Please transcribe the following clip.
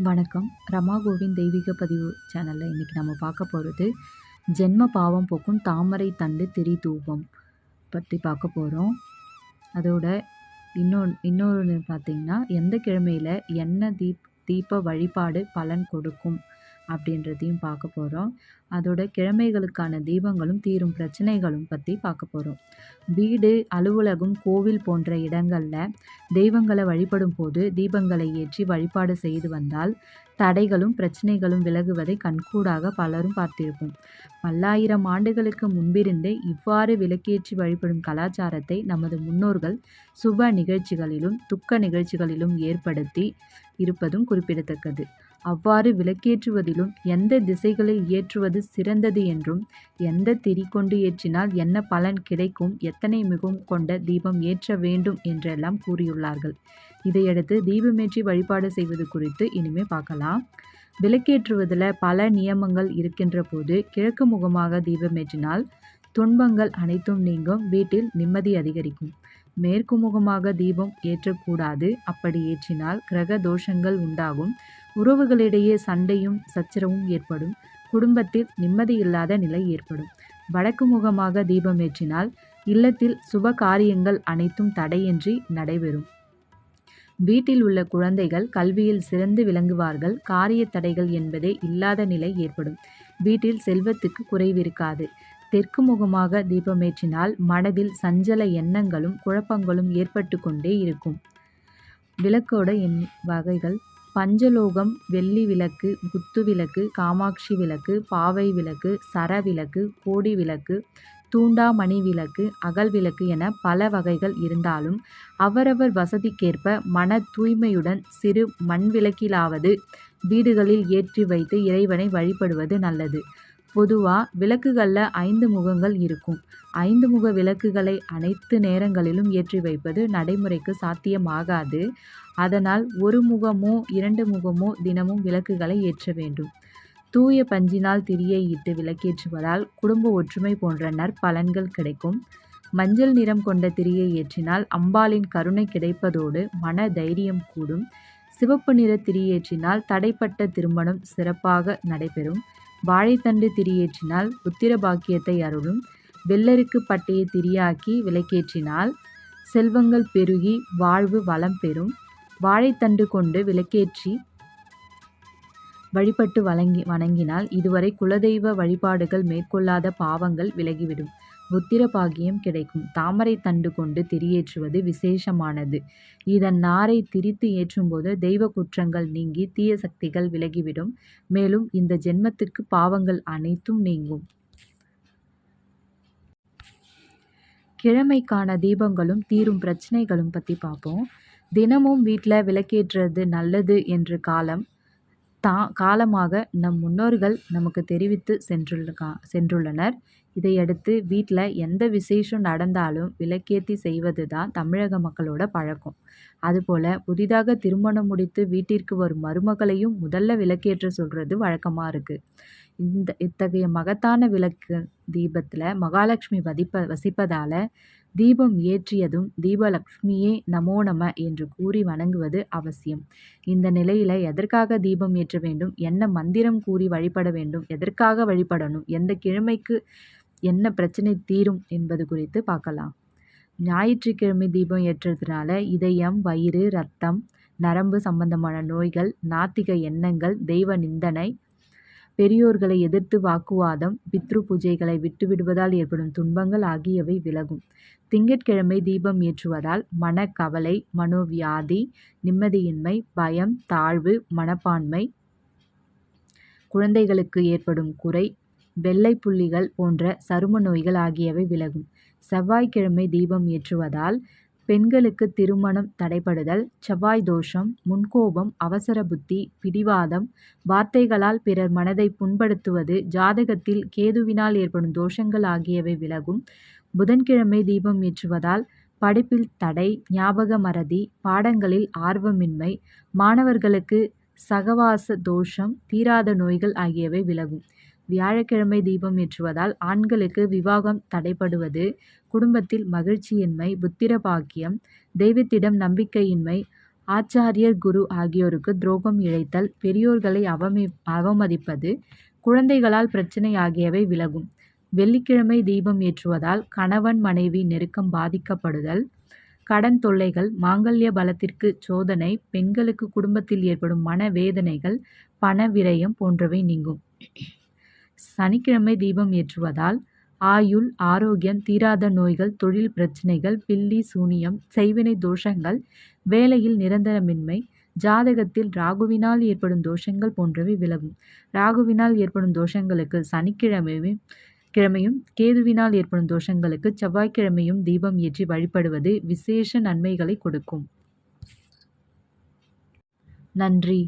வணக்கம். ரமா கோவிந்த் தெய்வீக பதிவு சேனலில் இன்றைக்கி நம்ம பார்க்க போகிறது ஜென்ம பாவம் போக்கும் தாமரை தண்டு திரி தூபம் பற்றி பார்க்க போகிறோம். அதோட இன்னொன்று பார்த்திங்கன்னா, எந்த கிழமையில் என்ன தீப வழிபாடு பலன் கொடுக்கும் அப்படின்றதையும் பார்க்க போகிறோம். அதோட கிழமைகளுக்கான தீபங்களும் தீரும் பிரச்சனைகளும் பற்றி பார்க்க போகிறோம். வீடு, அலுவலகம், கோவில் போன்ற இடங்களில் தெய்வங்களை வழிபடும் போது தீபங்களை ஏற்றி வழிபாடு செய்து வந்தால் தடைகளும் பிரச்சனைகளும் விலகுவதை கண்கூடாக பலரும் பார்த்திருப்போம். பல்லாயிரம் ஆண்டுகளுக்கு முன்பிருந்தே இவ்வாறு விளக்கேற்றி வழிபடும் கலாச்சாரத்தை நமது முன்னோர்கள் சுப நிகழ்ச்சிகளிலும் துக்க நிகழ்ச்சிகளிலும் ஏற்படுத்தி இருப்பதும் குறிப்பிடத்தக்கது. அவ்வாறு விளக்கேற்றுவதிலும் எந்த திசைகளில் ஏற்றுவது சிறந்தது என்றும், எந்த திரி கொண்டு ஏற்றினால் என்ன பலன் கிடைக்கும், எத்தனை முகம் கொண்ட தீபம் ஏற்ற வேண்டும் என்றெல்லாம் கூறியுள்ளார்கள். இதையடுத்து தீபமேற்றி வழிபாடு செய்வது குறித்து இனிமே பார்க்கலாம். விளக்கேற்றுவதில் பல நியமங்கள் இருக்கின்ற போது கிழக்கு முகமாக தீபமேற்றினால் துன்பங்கள் அனைத்தும் நீங்கும், வீட்டில் நிம்மதி அதிகரிக்கும். மேற்கு முகமாக தீபம் ஏற்றக்கூடாது. அப்படி ஏற்றினால் கிரக தோஷங்கள் உண்டாகும், உறவுகளிடையே சண்டையும் சச்சரவும் ஏற்படும், குடும்பத்தில் நிம்மதியில்லாத நிலை ஏற்படும். வடக்கு முகமாக தீபம் ஏற்றினால் இல்லத்தில் சுப காரியங்கள் அனைத்தும் தடையின்றி நடைபெறும். வீட்டில் உள்ள குழந்தைகள் கல்வியில் சிறந்து விளங்குவார்கள். காரிய தடைகள் என்பதே இல்லாத நிலை ஏற்படும். வீட்டில் செல்வத்துக்கு குறைவிருக்காது. தெற்கு முகமாக தீபமேற்றினால் மனதில் சஞ்சல எண்ணங்களும் குழப்பங்களும் ஏற்பட்டு கொண்டே இருக்கும். விளக்கோட வகைகள்: பஞ்சலோகம், வெள்ளி விளக்கு, குத்து விளக்கு, காமாட்சி விளக்கு, பாவை விளக்கு, சர விளக்கு, கோடி விளக்கு, தூண்டாமணி விளக்கு, அகல் விளக்கு என பல வகைகள் இருந்தாலும் அவரவர் வசதிக்கேற்ப மன தூய்மையுடன் சிறு மண் விளக்கிலாவது வீடுகளில் ஏற்றி வைத்து இறைவனை வழிபடுவது நல்லது. பொதுவாக விளக்குகளில் 5 முகங்கள் இருக்கும். 5 முக விளக்குகளை அனைத்து நேரங்களிலும் ஏற்றி வைப்பது நடைமுறைக்கு சாத்தியமாகாது. அதனால் ஒரு முகமோ 2 முகமோ தினமும் விளக்குகளை ஏற்ற வேண்டும். தூய பஞ்சினால் திரியை இட்டு விளக்கேற்றுவதால் குடும்ப ஒற்றுமை போன்ற நற்பலன்கள் கிடைக்கும். மஞ்சள் நிறம் கொண்ட திரியை ஏற்றினால் அம்பாளின் கருணை கிடைப்பதோடு மன தைரியம் கூடும். சிவப்பு நிற திரியேற்றினால் தடைப்பட்ட திருமணம் சிறப்பாக நடைபெறும். வாழைத்தண்டு திரியேற்றினால் புத்திர பாக்கியத்தை அருளும். வெள்ளருக்கு பட்டையை திரியாக்கி விளக்கேற்றினால் செல்வங்கள் பெருகி வாழ்வு வளம் பெறும். வாழைத்தண்டு கொண்டு விளக்கேற்றி வழிபட்டு வணங்கினால் இதுவரை குலதெய்வ வழிபாடுகள் மேற்கொள்ளாத பாவங்கள் விலகிவிடும். புத்திர பாக்கியம் கிடைக்கும். தாமரை தண்டு கொண்டு திரியேற்றுவது விசேஷமானது. இதன் நாரை திரித்து ஏற்றும்போது தெய்வ குற்றங்கள் நீங்கி தீய சக்திகள் விலகிவிடும். மேலும் இந்த ஜென்மத்திற்கு பாவங்கள் அனைத்தும் நீங்கும். கிழமைக்கான தீபங்களும் தீரும் பிரச்சனைகளும் பற்றி பார்ப்போம். தினமும் வீட்டில் விளக்கேற்றுறது நல்லது என்று காலமாக நம் முன்னோர்கள் நமக்கு தெரிவித்து சென்றுள்ளனர். இதையடுத்து வீட்டில் எந்த விசேஷம் நடந்தாலும் விளக்கேற்றி செய்வது தான் தமிழக மக்களோட பழக்கம். அதுபோல் புதிதாக திருமணம் முடித்து வீட்டிற்கு வரும் மருமகளையும் முதல்ல விளக்கேற்ற சொல்கிறது வழக்கமாக இருக்குது. இத்தகைய மகத்தான விளக்கு தீபத்தில் மகாலட்சுமி வசிப்பதால் தீபம் ஏற்றியதும் தீபலக்ஷ்மியே நமோ நம என்று கூறி வணங்குவது அவசியம். இந்த நிலையில் எதற்காக தீபம் ஏற்ற வேண்டும், என்ன மந்திரம் கூறி வழிபட வேண்டும், எதற்காக வழிபடணும், எந்த கிழமைக்கு என்ன பிரச்சனை தீரும் என்பது குறித்து பார்க்கலாம். ஞாயிற்றுக்கிழமை தீபம் ஏற்றுறதுனால இதயம், வயிறு, இரத்தம், நரம்பு சம்பந்தமான நோய்கள், நாத்திக எண்ணங்கள், தெய்வ நிந்தனை, பெரியோர்களை எதிர்த்து வாக்குவாதம், பித்ரு பூஜைகளை விட்டுவிடுவதால் ஏற்படும் துன்பங்கள் ஆகியவை விலகும். திங்கட்கிழமை தீபம் ஏற்றுவதால் மனக்கவலை, மனோவியாதி, நிம்மதியின்மை, பயம், தாழ்வு மனப்பான்மை, குழந்தைகளுக்கு ஏற்படும் குறை, வெள்ளை புள்ளிகள் போன்ற சரும நோய்கள் ஆகியவை விலகும். செவ்வாய்க்கிழமை தீபம் ஏற்றுவதால் பெண்களுக்கு திருமணம் தடைபடுதல், செவ்வாய் தோஷம், முன்கோபம், அவசர புத்தி, பிடிவாதம், வார்த்தைகளால் பிறர் மனதை புண்படுத்துவது, ஜாதகத்தில் கேதுவினால் ஏற்படும் தோஷங்கள் ஆகியவை விலகும். புதன்கிழமை தீபம் ஏற்றுவதால் படிப்பில் தடை, ஞாபக மறதி, பாடங்களில் ஆர்வமின்மை, மாணவர்களுக்கு சகவாச தோஷம், தீராத நோய்கள் ஆகியவை விலகும். வியாழக்கிழமை தீபம் ஏற்றுவதால் ஆண்களுக்கு விவாகம் தடைபடுவது, குடும்பத்தில் மகிழ்ச்சியின்மை, புத்திர பாக்கியம், தெய்வத்திடம் நம்பிக்கையின்மை ஆச்சாரியர், குரு ஆகியோருக்கு துரோகம் இழைத்தல், பெரியோர்களை அவமதிப்பது, குழந்தைகளால் பிரச்சனை ஆகியவை விலகும். வெள்ளிக்கிழமை தீபம் ஏற்றுவதால் கணவன் மனைவி நெருக்கம் பாதிக்கப்படுதல், கடன் தொல்லைகள், மாங்கல்ய பலத்திற்கு சோதனை, பெண்களுக்கு குடும்பத்தில் ஏற்படும் மனவேதனைகள், பண விரயம் போன்றவை நீங்கும். சனிக்கிழமை தீபம் ஏற்றுவதால் ஆயுள், ஆரோக்கியம், தீராத நோய்கள், தொழில் பிரச்சனைகள், பில்லி சூனியம், செய்வினை தோஷங்கள், வேலையில் நிரந்தரமின்மை, ஜாதகத்தில் ராகுவினால் ஏற்படும் தோஷங்கள் போன்றவை விலகும். ராகுவினால் ஏற்படும் தோஷங்களுக்கு சனிக்கிழமையும், கேதுவினால் ஏற்படும் தோஷங்களுக்கு செவ்வாய்க்கிழமையும் தீபம் ஏற்றி வழிபடுவது விசேஷ நன்மைகளை கொடுக்கும். நன்றி.